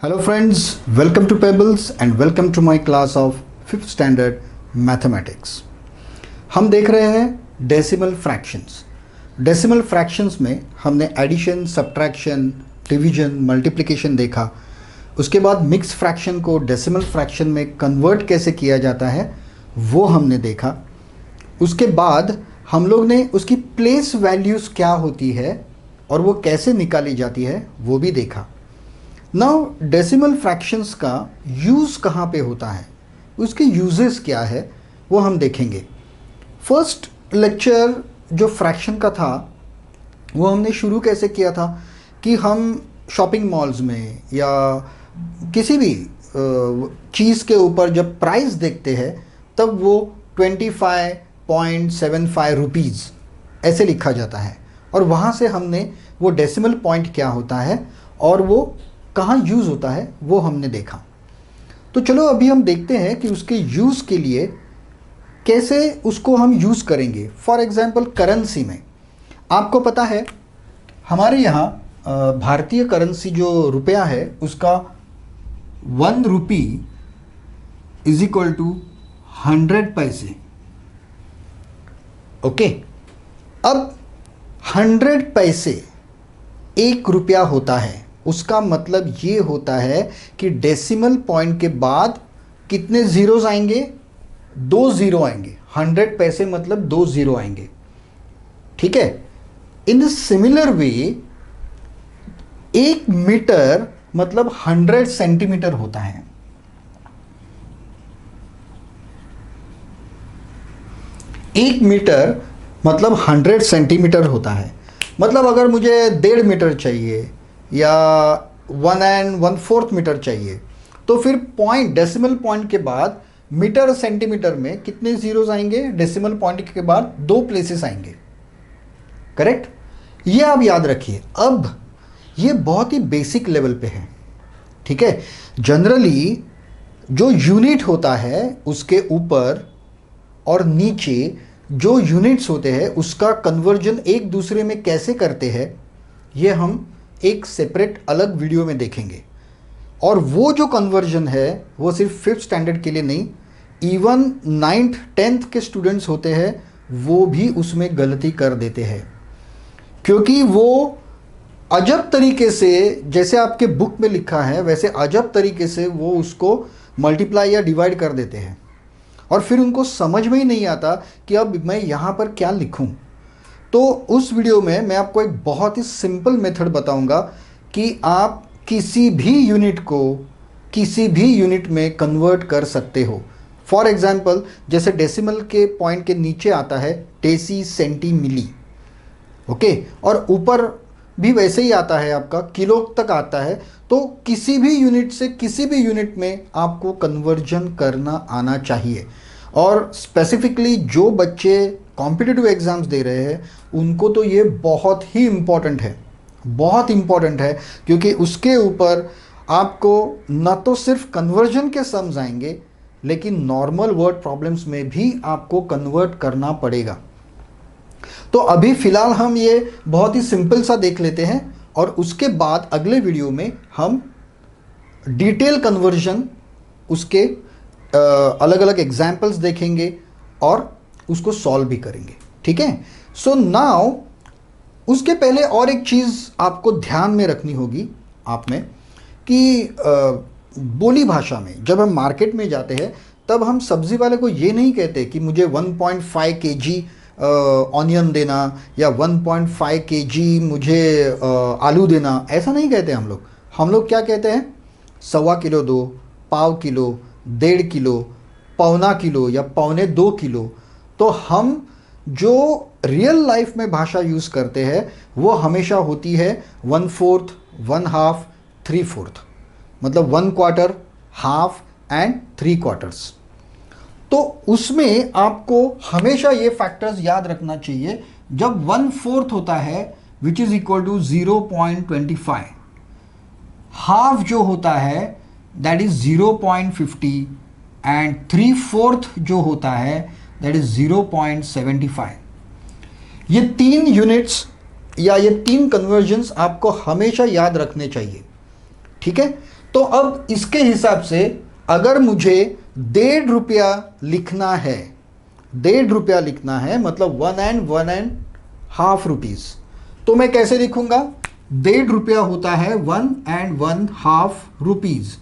Hello friends, welcome to Pebbles and welcome to my class of 5th standard mathematics। हम देख रहे हैं decimal fractions. Decimal fractions में हमने एडिशन, सब्ट्रैक्शन, डिवीजन, मल्टीप्लिकेशन देखा। उसके बाद मिक्स फ्रैक्शन को डेसिमल फ्रैक्शन में कन्वर्ट कैसे किया जाता है वो हमने देखा। उसके बाद हम लोग ने उसकी प्लेस वैल्यूज़ क्या होती है और वो कैसे निकाली जाती है वो भी देखा। नाउ डेसिमल फ्रैक्शंस का यूज़ कहाँ पे होता है, उसके यूजेस क्या है वो हम देखेंगे। फर्स्ट लेक्चर जो फ्रैक्शन का था वो हमने शुरू कैसे किया था कि हम शॉपिंग मॉल्स में या किसी भी चीज़ के ऊपर जब प्राइस देखते हैं तब वो 25.75 रुपीज़ ऐसे लिखा जाता है और वहाँ से हमने वो डेसिमल पॉइंट क्या होता है और वो कहाँ यूज़ होता है वो हमने देखा। तो चलो अभी हम देखते हैं कि उसके यूज़ के लिए कैसे उसको हम यूज़ करेंगे। फॉर एग्ज़ाम्पल करेंसी में आपको पता है हमारे यहाँ भारतीय करेंसी जो रुपया है उसका 1 रुपी इज इक्वल टू 100 पैसे। ओके, अब 100 पैसे 1 रुपया होता है। उसका मतलब ये होता है कि डेसिमल पॉइंट के बाद कितने ज़ीरोज़ आएंगे? 2 ज़ीरो आएंगे। 100 पैसे मतलब 2 ज़ीरो आएंगे। ठीक है। इन सिमिलर वे 1 मीटर मतलब 100 सेंटीमीटर होता है। एक मीटर मतलब 100 सेंटीमीटर होता है। मतलब अगर मुझे 1.5 मीटर चाहिए या 1 1/4 मीटर चाहिए तो फिर पॉइंट डेसिमल पॉइंट के बाद मीटर सेंटीमीटर में कितने ज़ीरोज़ आएंगे? डेसिमल पॉइंट के बाद 2 प्लेसेस आएंगे। करेक्ट, ये आप याद रखिए। अब ये बहुत ही बेसिक लेवल पे है। ठीक है। जनरली जो यूनिट होता है उसके ऊपर और नीचे जो यूनिट्स होते हैं उसका कन्वर्जन एक दूसरे में कैसे करते हैं ये हम एक सेपरेट अलग वीडियो में देखेंगे। और वो जो कन्वर्जन है वो सिर्फ 5th स्टैंडर्ड के लिए नहीं, इवन 9th 10th के स्टूडेंट्स होते हैं वो भी उसमें गलती कर देते हैं, क्योंकि वो अजब तरीके से जैसे आपके बुक में लिखा है वैसे अजब तरीके से वो उसको मल्टीप्लाई या डिवाइड कर देते हैं और फिर उनको समझ में ही नहीं आता कि अब मैं यहाँ पर क्या लिखूँ। तो उस वीडियो में मैं आपको एक बहुत ही सिंपल मेथड बताऊंगा कि आप किसी भी यूनिट को किसी भी यूनिट में कन्वर्ट कर सकते हो। फॉर एग्जांपल जैसे डेसिमल के पॉइंट के नीचे आता है डेसी, सेंटी, मिली। ओके, और ऊपर भी वैसे ही आता है, आपका किलो तक आता है। तो किसी भी यूनिट से किसी भी यूनिट में आपको कन्वर्जन करना आना चाहिए। और स्पेसिफिकली जो बच्चे कॉम्पिटिटिव एग्ज़ाम्स दे रहे हैं उनको तो ये बहुत ही इम्पॉर्टेंट है, बहुत इम्पॉर्टेंट है, क्योंकि उसके ऊपर आपको न तो सिर्फ कन्वर्जन के सम्स आएंगे लेकिन नॉर्मल वर्ड प्रॉब्लम्स में भी आपको कन्वर्ट करना पड़ेगा। तो अभी फ़िलहाल हम ये बहुत ही सिंपल सा देख लेते हैं और उसके बाद अगले वीडियो में हम डिटेल कन्वर्जन उसके अलग अलग एग्जाम्पल्स देखेंगे और उसको सॉल्व भी करेंगे। ठीक है। सो नाउ उसके पहले और एक चीज़ आपको ध्यान में रखनी होगी आप में कि बोली भाषा में जब हम मार्केट में जाते हैं तब हम सब्ज़ी वाले को ये नहीं कहते कि मुझे 1.5 kg ऑनियन देना या 1.5 kg मुझे आलू देना, ऐसा नहीं कहते हम लोग क्या कहते हैं? 1.25 किलो दो, पाव किलो, 1.5 किलो, पौना किलो या 1.25 किलो। तो हम जो रियल लाइफ में भाषा यूज़ करते हैं वो हमेशा होती है 1/4, 1/2, 3/4, मतलब 1 क्वार्टर, हाफ एंड 3 क्वार्टर्स। तो उसमें आपको हमेशा ये फैक्टर्स याद रखना चाहिए। जब 1/4 होता है which is equal to 0.25, half जो होता है दैट इज़ 0.50 एंड 3/4 जो होता है दैट इज़ 0.75। ये 3 यूनिट्स या ये 3 कन्वर्जन्स आपको हमेशा याद रखने चाहिए। ठीक है। तो अब इसके हिसाब से अगर मुझे 1.5 रुपया लिखना है, 1.5 रुपया लिखना है मतलब 1.5 रुपीज़, तो मैं कैसे लिखूंगा? 1.5 रुपया होता है 1.5 रुपीज़।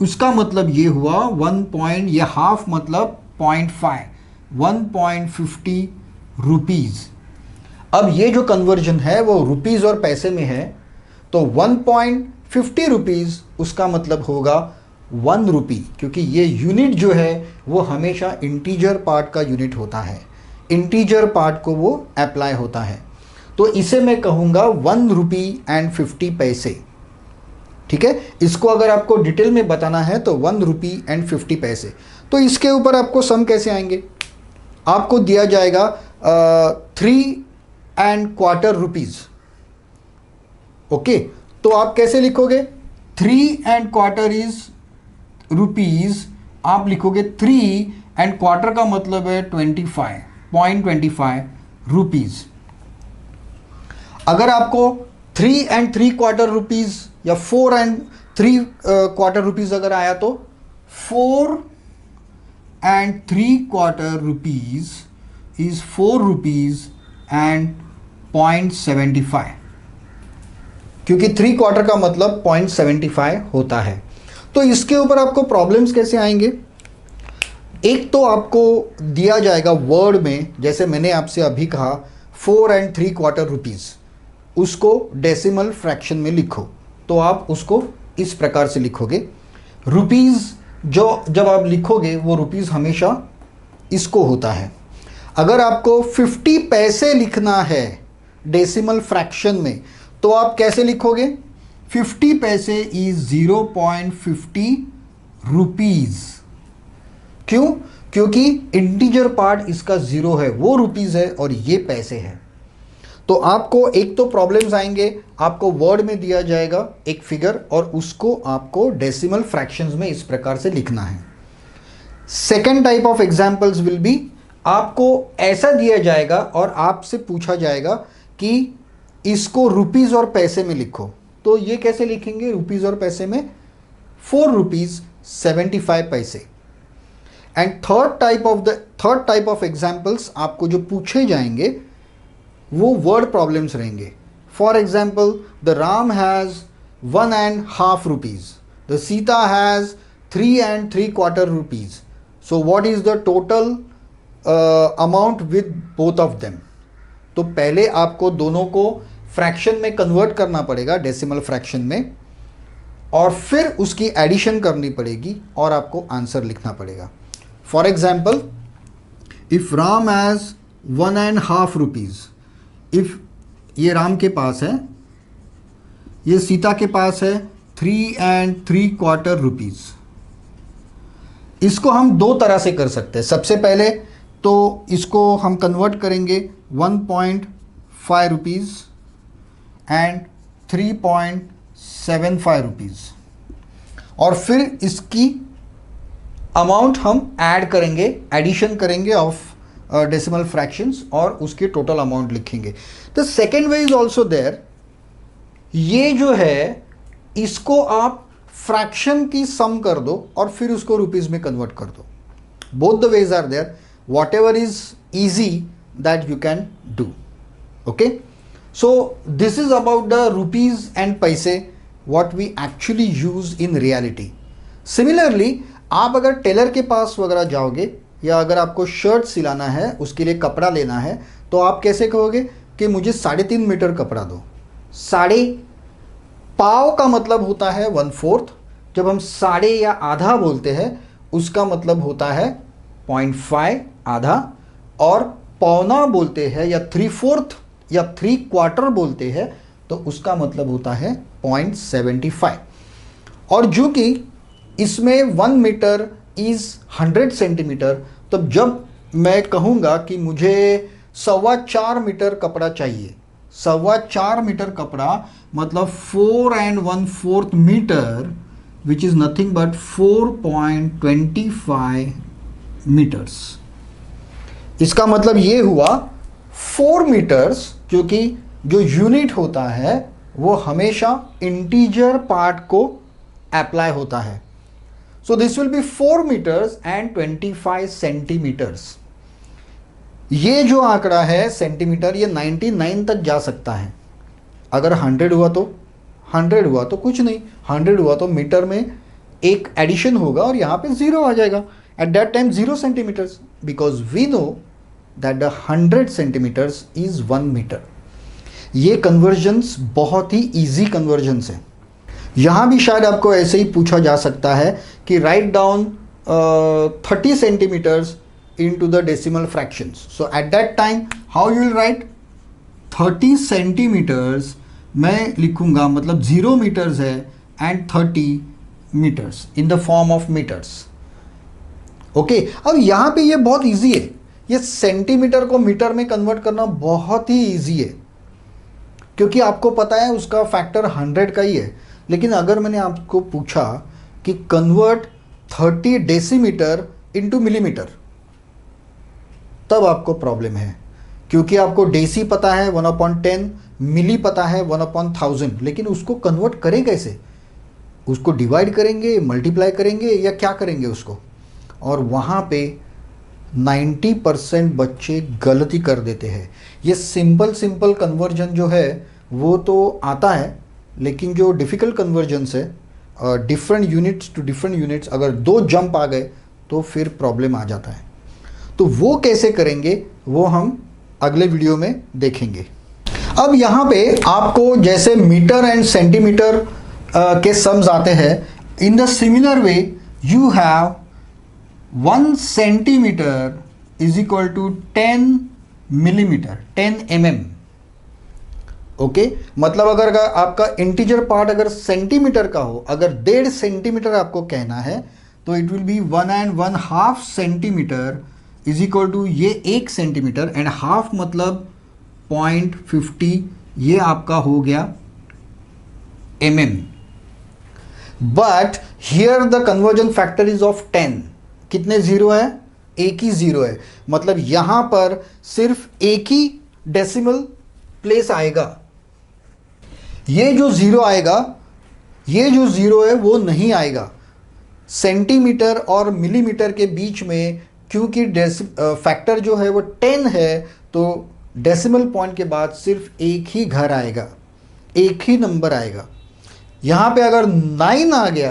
उसका मतलब ये हुआ 1 पॉइंट, ये हाफ मतलब 0.5, 1.50 रुपीज़। अब ये जो कन्वर्जन है वो रुपीज़ और पैसे में है, तो 1.50 रुपीज़ उसका मतलब होगा 1 रुपी, क्योंकि ये यूनिट जो है वो हमेशा इंटीजर पार्ट का यूनिट होता है, इंटीजर पार्ट को वो अप्लाई होता है। तो इसे मैं कहूँगा 1 रुपी एंड 50 पैसे। ठीक है, इसको अगर आपको डिटेल में बताना है तो 1 रुपी एंड 50 पैसे। तो इसके ऊपर आपको सम कैसे आएंगे? आपको दिया जाएगा 3¼ रुपीज़। ओके, तो आप कैसे लिखोगे? 3¼ इज रुपीज़, आप लिखोगे 3¼ का मतलब है 25.25 रुपीज़। अगर आपको 3¾ रुपीज़ या 4¾ रुपीज़ अगर आया तो 4¾ रुपीज़ इज़ 4 रुपीज़ एंड 0.75, क्योंकि 3/4 का मतलब 0.75 होता है। तो इसके ऊपर आपको प्रॉब्लम्स कैसे आएंगे? एक तो आपको दिया जाएगा वर्ड में, जैसे मैंने आपसे अभी कहा 4¾ रुपीज़, उसको डेसिमल फ्रैक्शन में लिखो, तो आप उसको इस प्रकार से लिखोगे। रुपीज़ जो जब आप लिखोगे वो रुपीज़ हमेशा इसको होता है। अगर आपको 50 पैसे लिखना है डेसिमल फ्रैक्शन में, तो आप कैसे लिखोगे? 50 पैसे इज 0.50 रुपीज़। क्यों? क्योंकि इंटीजर पार्ट इसका 0 है, वो रुपीज़ है और ये पैसे हैं। तो आपको एक तो प्रॉब्लम्स आएंगे, आपको वर्ड में दिया जाएगा एक फिगर और उसको आपको डेसिमल फ्रैक्शंस में इस प्रकार से लिखना है। Second type of examples will be, आपको ऐसा दिया जाएगा और आपसे पूछा जाएगा कि इसको रुपीज़ और पैसे में लिखो, तो ये कैसे लिखेंगे रुपीज़ और पैसे में? 4 रुपीज़ 75 पैसे। And third type of examples आपको जो पूछे जाएंगे वो वर्ड प्रॉब्लम्स रहेंगे। For example, the Ram has 1.5 rupees, the Sita has 3.75 rupees, so what is the total amount with both of them? तो पहले आपको दोनों को फ्रैक्शन में कन्वर्ट करना पड़ेगा, डेसिमल फ्रैक्शन में, और फिर उसकी एडिशन करनी पड़ेगी और आपको आंसर लिखना पड़ेगा। For example, if Ram has 1.5 rupees, if ये राम के पास है, ये सीता के पास है 3.75 रुपीज़। इसको हम दो तरह से कर सकते हैं। सबसे पहले तो इसको हम कन्वर्ट करेंगे 1.5 रुपीज़ एंड 3.75 रुपीज़, और फिर इसकी अमाउंट हम ऐड करेंगे, एडिशन करेंगे ऑफ डेसिमल फ्रैक्शंस और उसके टोटल अमाउंट लिखेंगे। The second way is also there, ये जो है इसको आप फ्रैक्शन की सम कर दो और फिर उसको रुपीज़ में कन्वर्ट कर दो। Both the ways are there, whatever is easy that you can do. Okay, so this is about the rupees and paise, what we actually use in reality. Similarly आप अगर टेलर के पास वगैरह जाओगे या अगर आपको शर्ट सिलाना है, उसके लिए कपड़ा लेना है, तो आप कैसे कहोगे कि मुझे 3.5 मीटर कपड़ा दो। साढ़े पाव का मतलब होता है 1/4, जब हम साढ़े या आधा बोलते हैं उसका मतलब होता है 0.5 आधा, और पौना बोलते हैं या 3/4 या 3/4 बोलते हैं तो उसका मतलब होता है 0.75। और जो कि इसमें 1 मीटर इज़ 100 सेंटीमीटर, तब जब मैं कहूँगा कि मुझे 4.25 मीटर कपड़ा चाहिए, 4.25 मीटर कपड़ा मतलब 4¼ metre, which is nothing but 4.25 metres. इसका मतलब ये हुआ 4 मीटर्स, क्योंकि जो यूनिट होता है वो हमेशा इंटीजर पार्ट को अप्लाई होता है। So this will be 4 metres and 25 centimetres. ये जो आंकड़ा है सेंटीमीटर, ये 99 तक जा सकता है। अगर 100 हुआ तो 100 हुआ तो कुछ नहीं, 100 हुआ तो मीटर में एक एडिशन होगा और यहाँ पे 0 आ जाएगा। At that time 0 centimetres, because we know that the 100 centimetres is 1 metre. ये कन्वर्जन्स बहुत ही ईजी कन्वर्जन्स है। यहाँ भी शायद आपको ऐसे ही पूछा जा सकता है कि write down 30 centimetres into the decimal fractions. So at that time how you will write 30 centimetres मैं लिखूंगा, मतलब 0 मीटर्स है and 30 metres in the form of metres. Okay, अब यहाँ पे ये बहुत इजी है, ये सेंटीमीटर को मीटर में कन्वर्ट करना बहुत ही इजी है, क्योंकि आपको पता है उसका फैक्टर 100 का ही है। लेकिन अगर मैंने आपको पूछा कि कन्वर्ट 30 डेसीमीटर इनटू मिलीमीटर, तब आपको प्रॉब्लम है, क्योंकि आपको डेसी पता है 1/10, मिली पता है 1/1000, लेकिन उसको कन्वर्ट करें कैसे? उसको डिवाइड करेंगे, मल्टीप्लाई करेंगे या क्या करेंगे उसको? और वहाँ पे 90% बच्चे गलती कर देते हैं। ये सिंपल कन्वर्जन जो है वो तो आता है, लेकिन जो डिफ़िकल्ट कन्वर्जन्स है different units to different units, अगर 2 जंप आ गए तो फिर प्रॉब्लम आ जाता है। तो वो कैसे करेंगे वो हम अगले वीडियो में देखेंगे। अब यहाँ पे आपको जैसे मीटर एंड सेंटीमीटर के सम्स आते हैं, in the similar way you have 1 centimetre is equal to 10 millimetre, 10 mm। Okay, मतलब अगर आपका इंटीजर पार्ट अगर सेंटीमीटर का हो, अगर 1.5 सेंटीमीटर आपको कहना है, तो it will be 1 and 1/2 centimetre is equal to ये 1 सेंटीमीटर एंड हाफ मतलब 0.50, ये आपका हो गया mm। But here the conversion factor is of 10। कितने जीरो है? एक ही जीरो है, मतलब यहां पर सिर्फ एक ही डेसिमल प्लेस आएगा। ये जो जीरो आएगा, ये जो जीरो है वो नहीं आएगा। सेंटीमीटर और मिलीमीटर के बीच में क्योंकि फैक्टर जो है वो 10 है, तो डेसिमल पॉइंट के बाद सिर्फ एक ही घर आएगा, एक ही नंबर आएगा। यहाँ पे अगर 9 आ गया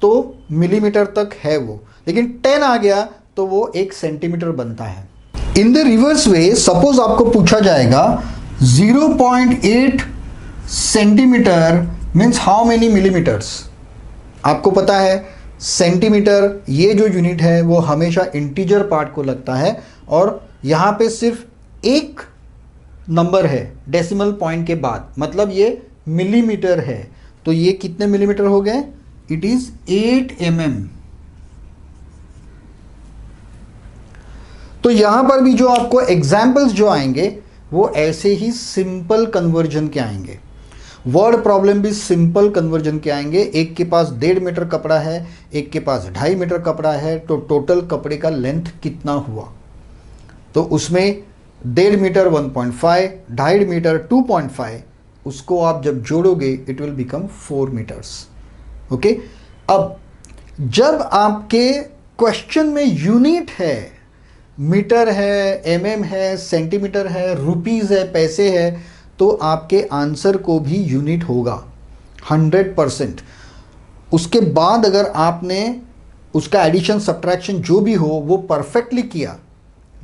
तो मिलीमीटर तक है वो, लेकिन 10 आ गया तो वो 1 सेंटीमीटर बनता है। In the reverse way, suppose आपको पूछा जाएगा 0.8 centimetre means how many millimetres. आपको पता है सेंटीमीटर ये जो यूनिट है वो हमेशा इंटीजर पार्ट को लगता है, और यहाँ पे सिर्फ एक नंबर है डेसिमल पॉइंट के बाद, मतलब ये मिलीमीटर है। तो ये कितने मिलीमीटर हो गए? It is 8 mm। तो यहाँ पर भी जो आपको एग्जाम्पल्स जो आएंगे वो ऐसे ही सिंपल कन्वर्जन के आएंगे। वर्ड प्रॉब्लम भी सिंपल कन्वर्जन के आएंगे। एक के पास 1.5 मीटर कपड़ा है, एक के पास 2.5 मीटर कपड़ा है, तो टोटल कपड़े का लेंथ कितना हुआ? तो उसमें 1.5 मीटर 1.5, 2.5 मीटर 2.5, उसको आप जब जोड़ोगे it will become 4 metres. Okay, अब जब आपके क्वेश्चन में यूनिट है, मीटर है, mm है, सेंटीमीटर है, रुपीज़ है, पैसे है, तो आपके आंसर को भी यूनिट होगा 100%। उसके बाद अगर आपने उसका एडिशन सब्ट्रैक्शन जो भी हो वो परफेक्टली किया,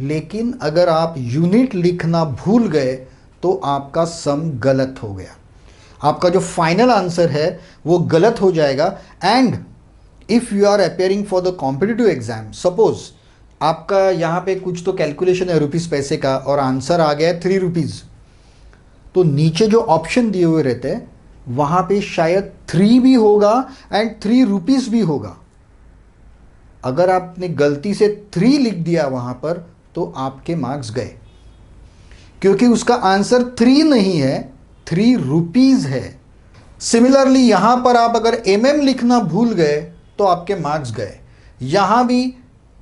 लेकिन अगर आप यूनिट लिखना भूल गए तो आपका सम गलत हो गया, आपका जो फाइनल आंसर है वो गलत हो जाएगा। And if you are appearing for the competitive exam, suppose आपका यहाँ पे कुछ तो कैलकुलेशन है रुपीज़ पैसे का और आंसर आ गया है 3 रुपीज़, तो नीचे जो ऑप्शन दिए हुए रहते हैं वहाँ पे शायद 3 भी होगा एंड 3 रुपीज़ भी होगा। अगर आपने गलती से 3 लिख दिया वहाँ पर तो आपके मार्क्स गए, क्योंकि उसका आंसर 3 नहीं है, 3 रुपीज़ है। सिमिलरली यहाँ पर आप अगर mm लिखना भूल गए तो आपके मार्क्स गए। यहाँ भी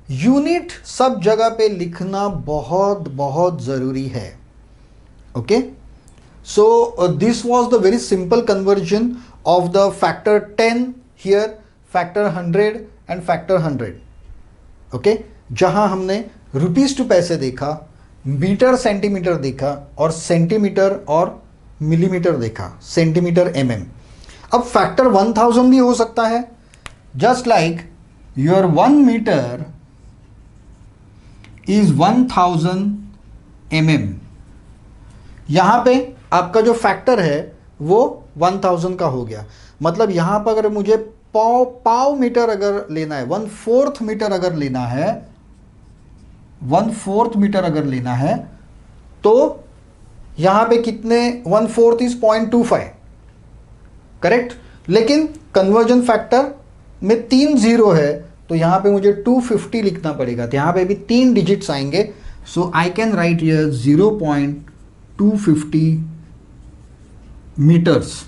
यूनिट सब जगह पे लिखना बहुत बहुत ज़रूरी है। Okay, so this was the very simple conversion of the factor 10 here, factor 100 and factor 100. Okay, जहां हमने रुपीस टू पैसे देखा, मीटर सेंटीमीटर देखा और सेंटीमीटर और मिलीमीटर देखा, सेंटीमीटर mm. अब फैक्टर 1000 भी हो सकता है. Just like your 1 metre is 1000 mm. यहां पे आपका जो फैक्टर है वो 1000 का हो गया. मतलब यहां पर अगर मुझे पाव मीटर अगर लेना है, 1/4 मीटर अगर लेना है, 1/4 मीटर अगर लेना है, तो यहां पे कितने, 1/4 इज 0.25, करेक्ट. लेकिन कन्वर्जन फैक्टर में 3 जीरो है, तो यहां पे मुझे 250 लिखना पड़ेगा. तो यहां पे भी 3 डिजिट्स आएंगे. So I can write here 0.250 metres.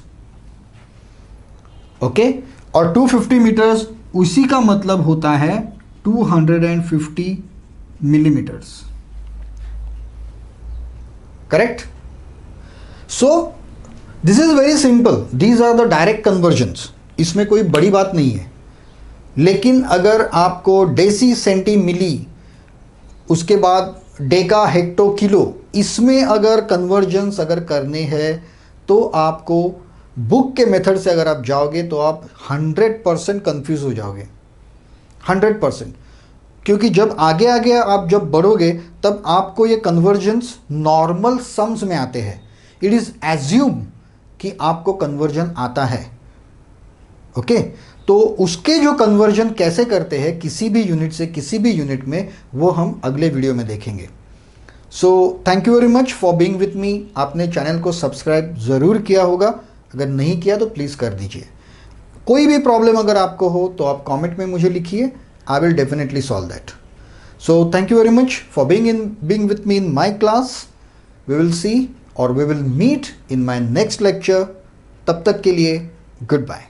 Okay, और 250 मीटर्स उसी का मतलब होता है 250 millimetres, correct. So this is very simple. These are the direct conversions. इसमें कोई बड़ी बात नहीं है. लेकिन अगर आपको डेसी, सेंटी, मिली, उसके बाद डेका, हेक्टो, किलो, इसमें अगर कन्वर्जन्स अगर करने हैं तो आपको बुक के मेथड से अगर आप जाओगे तो आप 100% कंफ्यूज हो जाओगे, 100%. क्योंकि जब आगे आगे आप जब बढ़ोगे तब आपको ये कन्वर्जन्स नॉर्मल सम्स में आते हैं. इट इज़ एज्यूम कि आपको कन्वर्जन आता है. ओके, तो उसके जो कन्वर्जन कैसे करते हैं किसी भी यूनिट से किसी भी यूनिट में, वो हम अगले वीडियो में देखेंगे. सो thank you very much for being with मी. आपने चैनल को सब्सक्राइब ज़रूर किया होगा. अगर नहीं किया तो प्लीज़ कर दीजिए. कोई भी प्रॉब्लम अगर आपको हो तो आप कमेंट में मुझे लिखिए. I will definitely solve that. So thank you very much for being with me in my class. We will see और we will meet in my next lecture. तब तक के लिए गुड बाय.